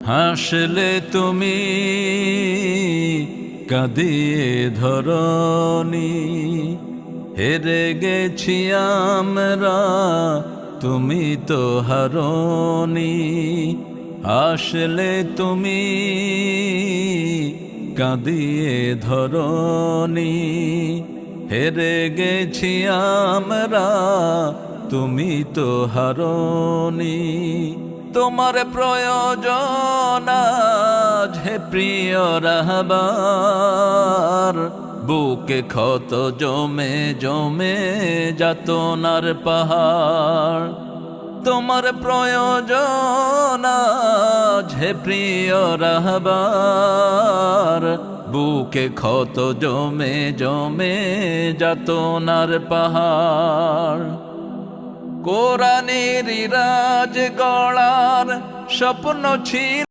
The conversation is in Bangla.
হাসলে তুমি কাঁদিয়ে ধরনি, হেরে গেছি আমরা তুমি তো হারনি। আসলে তুমি কাঁদিয়ে ধরনি, হেরে গেছি আমরা তুমি তো হারনি। তোমার প্রয়োজন আজ হে প্রিয় রাহবার, বুকে ক্ষত জমে জমে যাতনার পাহাড়। তোমার প্রয়োজন আজ হে প্রিয় রাহবার, বুকে ক্ষত জমে জমে যাতনার পাহাড়। কোরআনের রাজ গড়ার স্বপ্ন ছিল